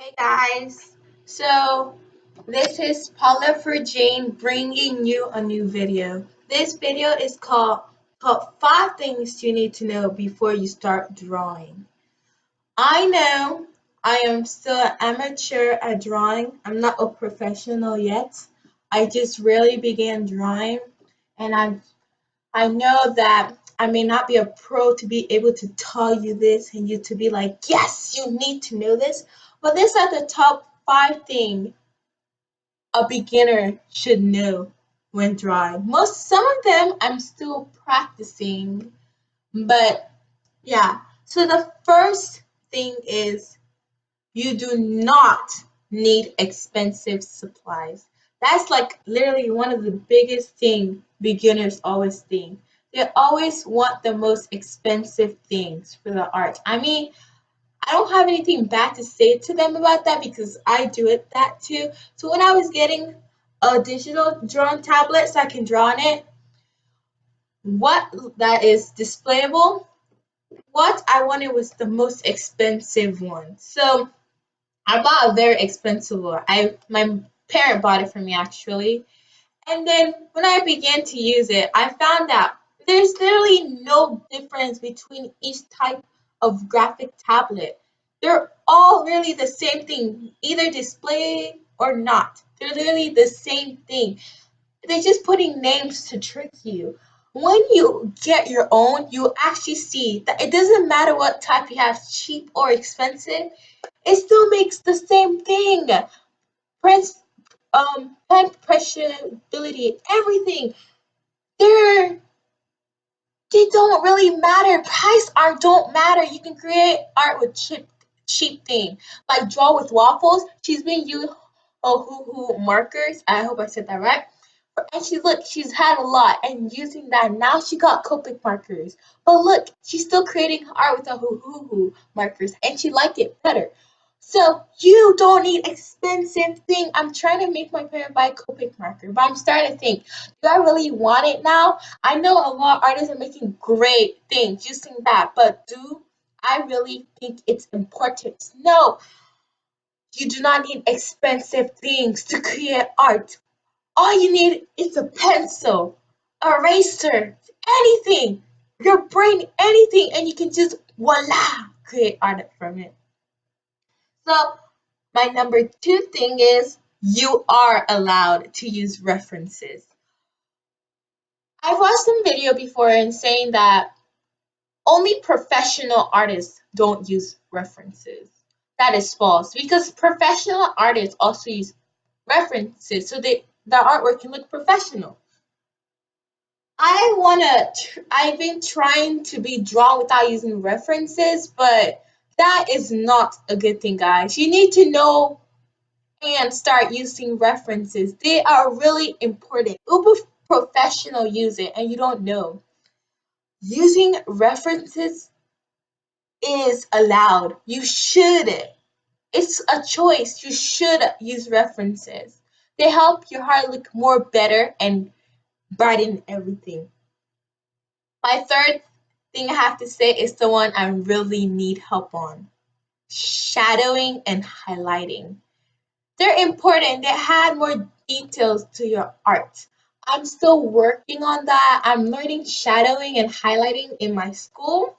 Hey guys, so this is Paula for Jane bringing you a new video. This video is called 5 Things You Need to Know Before You Start Drawing. I know I am still an amateur at drawing. I'm not a professional yet. I just really began drawing and I know that I may not be a pro to be able to tell you this and you to be like, yes, you need to know this. But this are the top 5 things a beginner should know when drawing. Some of them I'm still practicing, but yeah. So the first thing is you do not need expensive supplies. That's like literally one of the biggest thing beginners always think. They always want the most expensive things for the art. I mean, I don't have anything bad to say to them about that because I do it that too. So when I was getting a digital drawing tablet so I can draw on it, what that is displayable, what I wanted was the most expensive one. So I bought a very expensive one. My parent bought it for me actually. And then when I began to use it, I found out there's literally no difference between each type of graphic tablet. They're all really the same thing, either display or not. They're literally the same thing. They're just putting names to trick you. When you get your own, you actually see that it doesn't matter what type you have, cheap or expensive, it still makes the same thing. Press, pen pressability, everything. They're they don't really matter. Price art don't matter. You can create art with cheap thing. Like draw with waffles. She's been using hoo markers. I hope I said that right. And she's had a lot and using that now she got Copic markers. But look, she's still creating art with the hoo markers and she liked it better. So you don't need expensive thing. I'm trying to make my parent buy a Copic marker, but I'm starting to think, do I really want it now? I know a lot of artists are making great things using that, but do I really think it's important? No, you do not need expensive things to create art. All you need is a pencil, eraser, anything, your brain, anything, and you can just voila, create art from it. So my number 2 thing is you are allowed to use references. I've watched some video before and saying that only professional artists don't use references. That is false because professional artists also use references so the artwork can look professional. I've been trying to be drawn without using references, but that is not a good thing, guys. You need to know and start using references. They are really important. Uber professional use it and you don't know. Using references is allowed. You should. It's a choice. You should use references. They help your heart look more better and brighten everything. My third thing I have to say is the one I really need help on. Shadowing and highlighting. They're important. They add more details to your art. I'm still working on that. I'm learning shadowing and highlighting in my school.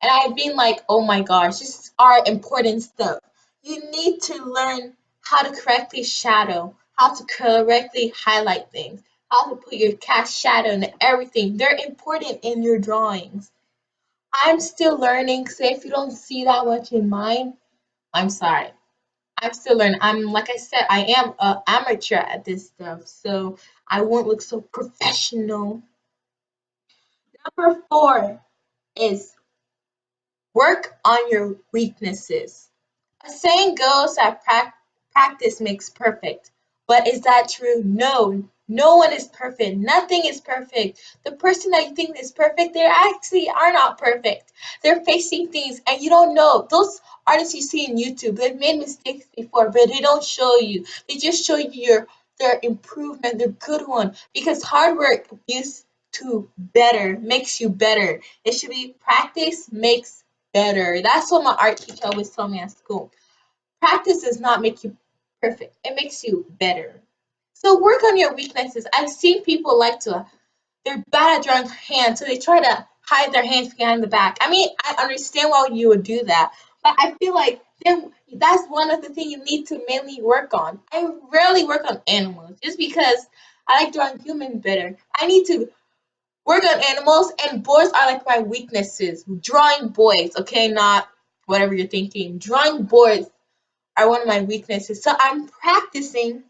And I've been like, oh my gosh, this are important stuff. You need to learn how to correctly shadow, how to correctly highlight things, how to put your cast shadow and everything. They're important in your drawings. I'm still learning, so if you don't see that much in mine, I'm sorry. I'm still learning. I'm like I said, I am an amateur at this stuff, so I won't look so professional. Number 4 is work on your weaknesses. A saying goes that practice makes perfect. But is that true? No. No one is perfect. Nothing is perfect. The person that you think is perfect, they actually are not perfect. They're facing things and you don't know. Those artists you see on YouTube, they've made mistakes before, but they don't show you. They just show you their improvement, their good one. Because hard work used to better, makes you better. It should be practice makes better. That's what my art teacher always told me at school. Practice does not make you perfect. It makes you better. So work on your weaknesses. I've seen people like to they're bad at drawing hands, so they try to hide their hands behind the back. I mean, I understand why you would do that, but I feel like then that's one of the things you need to mainly work on. I rarely work on animals just because I like drawing humans better. I need to work on animals, and boys are like my weaknesses. Drawing boys, okay, not whatever you're thinking. Drawing boys are one of my weaknesses. So I'm practicing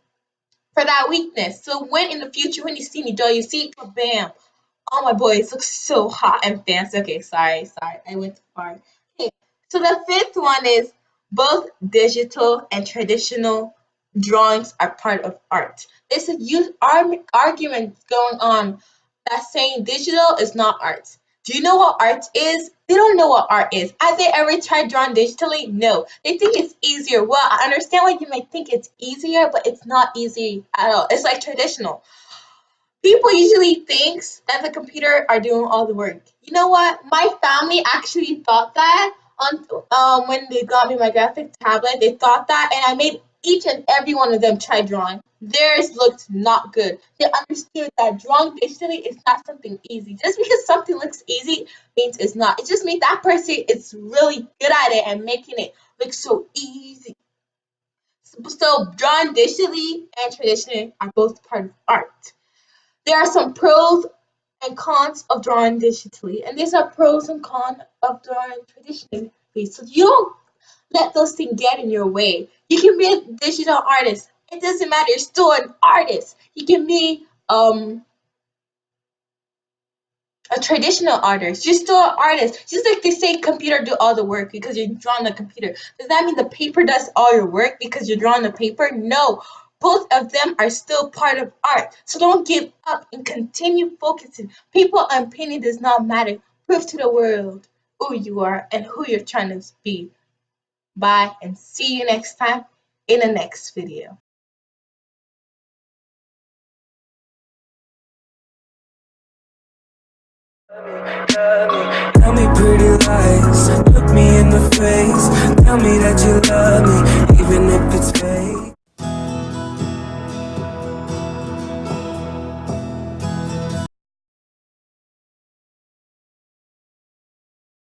for that weakness. So when in the future, when you see me draw, you see, bam, oh my boys look so hot and fancy. Okay, sorry, I went too far. Okay, so the fifth one is both digital and traditional drawings are part of art. There's a huge argument going on that's saying digital is not art. Do you know what art is? They don't know what art is. Have they ever tried drawing digitally? No. They think it's easier. Well, I understand why you might think it's easier, but it's not easy at all. It's like traditional. People usually thinks that the computer are doing all the work. You know what? My family actually thought that on when they got me my graphic tablet. They thought that, and I made each and every one of them try drawing. Theirs looked not good. They understood that drawing digitally is not something easy. Just because something looks easy means it's not. It just means that person is really good at it and making it look so easy. So drawing digitally and traditionally are both part of art. There are some pros and cons of drawing digitally, and these are pros and cons of drawing traditionally. So you don't let those things get in your way. You can be a digital artist. It doesn't matter. You're still an artist. You can be a traditional artist. You're still an artist. Just like they say computer do all the work because you're drawing the computer. Does that mean the paper does all your work because you're drawing the paper? No. Both of them are still part of art. So don't give up and continue focusing. People and opinion does not matter. Prove to the world who you are and who you're trying to be. Bye and see you next time in the next video. Tell me pretty lies.